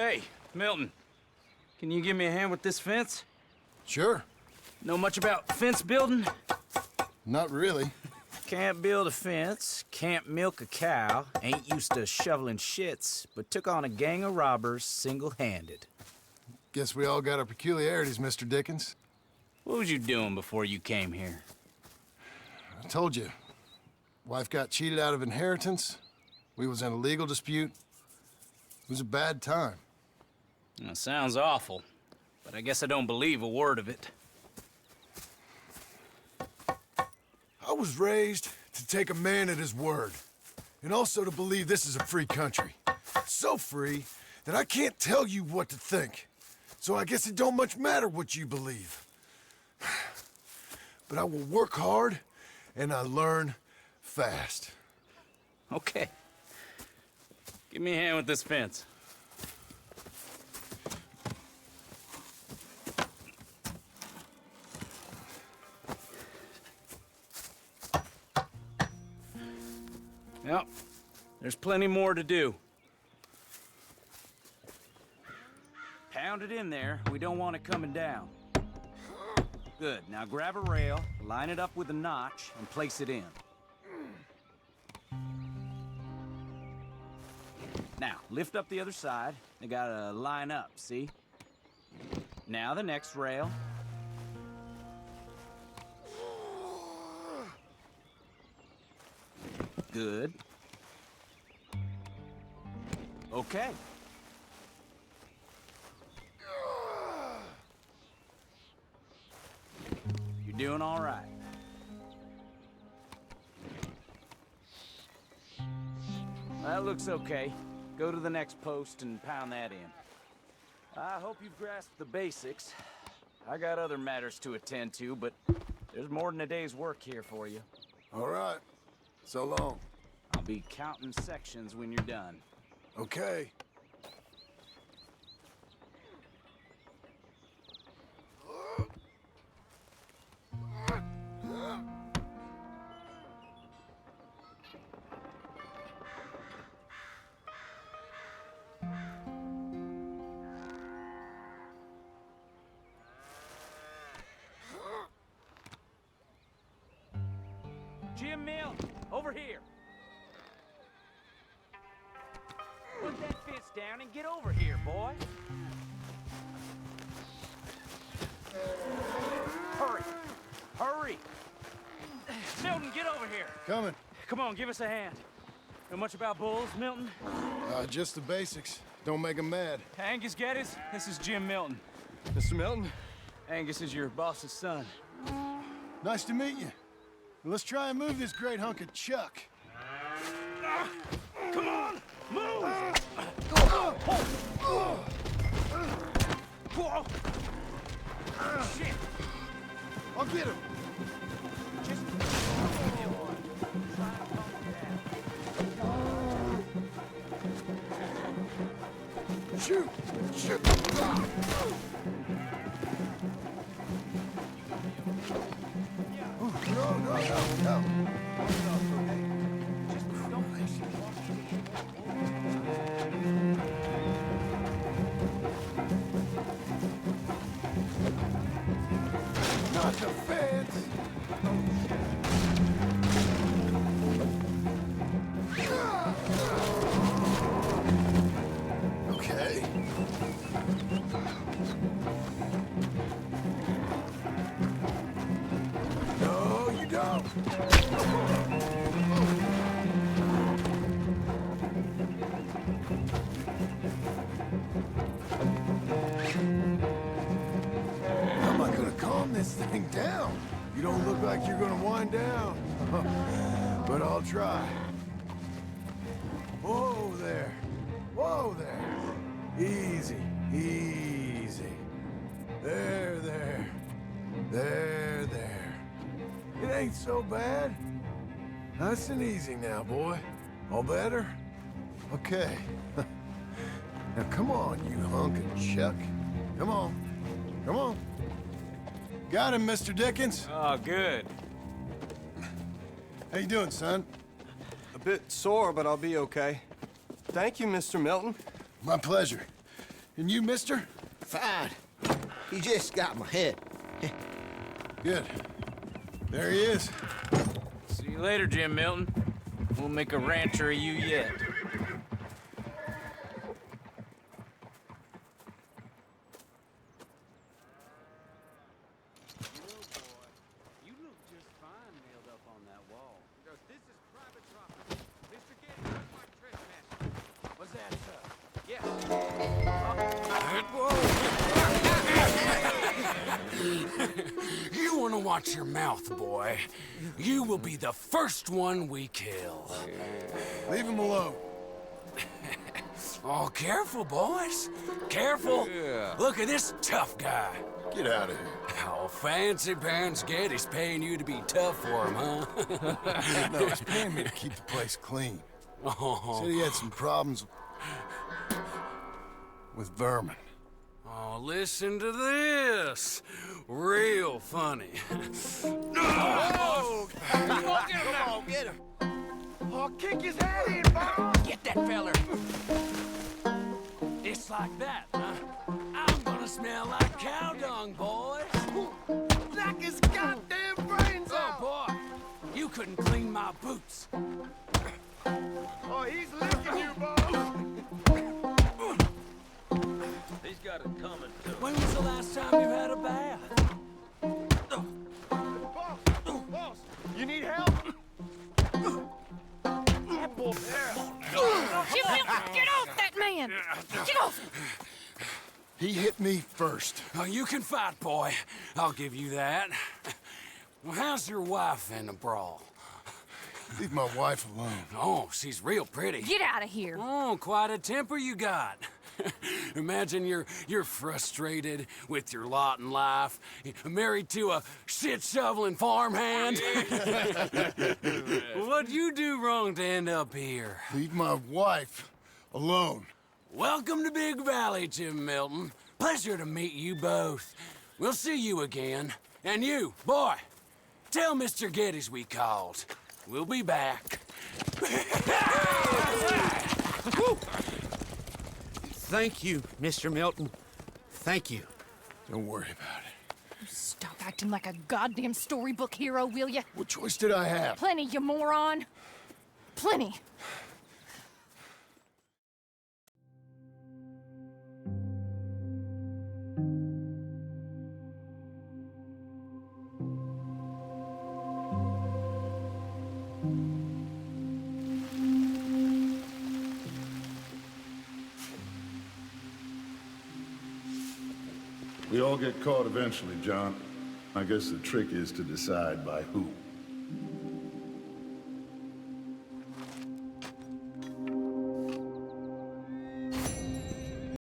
Hey, Milton. Can you give me a hand with this fence? Sure. Know much about fence building? Not really. Can't build a fence, can't milk a cow, ain't used to shoveling shits, but took on a gang of robbers single-handed. Guess we all got our peculiarities, Mr. Dickens. What was you doing before you came here? I told you. Wife got cheated out of inheritance. We was in a legal dispute. It was a bad time. Well, sounds awful, but I guess I don't believe a word of it. I was raised to take a man at his word, and also to believe this is a free country. So free that I can't tell you what to think. So I guess it don't much matter what you believe. But I will work hard, and I learn fast. Okay. Give me a hand with this fence. Yep, there's plenty more to do. Pound it in there. We don't want it coming down. Good. Now grab a rail, line it up with a notch, and place it in. Now, lift up the other side. They gotta line up, see? Now the next rail. Good. Okay. You're doing all right. That looks okay. Go to the next post and pound that in. I hope you've grasped the basics. I got other matters to attend to, but there's more than a day's work here for you. All right. So long. I'll be counting sections when you're done. Okay. Jim Mill, over here. Put that fence down and get over here, boy. Hurry. Hurry. Milton, get over here. Coming. Come on, give us a hand. Know much about bulls, Milton? Just the basics. Don't make them mad. Angus Geddes, this is Jim Milton. Mr. Milton? Angus is your boss's son. Nice to meet you. Let's try and move this great hunk of chuck. Come on, move! Whoa! Shit! I'll get him. Just Shoot! Shoot! No, no, no, no. Not the fence. Okay. No, you don't. How am I gonna calm this thing down? You don't look like you're gonna wind down. But I'll try. Whoa there. Whoa there. Easy, easy. There, there. There, there. It ain't so bad. Nice and easy now, boy. All better? Okay. Now come on, you hunk of chuck. Come on. Come on. Got him, Mr. Dickens. Oh, good. How you doing, son? A bit sore, but I'll be okay. Thank you, Mr. Milton. My pleasure. And you, mister? Fine. He just got my head. Good. There he is. See you later, Jim Milton. We'll make a rancher of you yet. You look just fine nailed up on that wall. This is private property. Mr. Getty, no more trespassing. What's that, sir? Yes. You want to watch your mouth, boy. You will be the first one we kill. Leave him alone. Oh, careful, boys. Careful. Yeah. Look at this tough guy. Get out of here. Oh, fancy pants Getty's paying you to be tough for him, huh? No, he's paying me to keep the place clean. Oh, Said he had some problems with vermin. oh, listen to this. Real funny. Oh! Come on, get him! Oh, kick his head in, Bob! Get that feller. It's like that, huh? I'm gonna smell like cow dung, boys. Knock his goddamn brains Oh, boy. You couldn't clean my boots. Oh, he's licking you, Bob! He's got it coming to him. When was the last time you had a bath? Boss, you need help? Jim Milton, get off that man! Get off! He hit me first. Oh, you can fight, boy. I'll give you that. Well, how's your wife in the brawl? Leave my wife alone. Oh, she's real pretty. Get out of here! Oh, quite a temper you got. Imagine you're frustrated with your lot in life, married to a shit-shoveling farmhand. What'd you do wrong to end up here? Leave my wife alone. Welcome to Big Valley, Jim Milton. Pleasure to meet you both. We'll see you again. And you, boy, tell Mr. Geddes we called. We'll be back. Thank you, Mr. Milton. Thank you. Don't worry about it. Stop acting like a goddamn storybook hero, will ya? What choice did I have? Plenty, you moron. Plenty. We all get caught eventually, John. I guess the trick is to decide by who.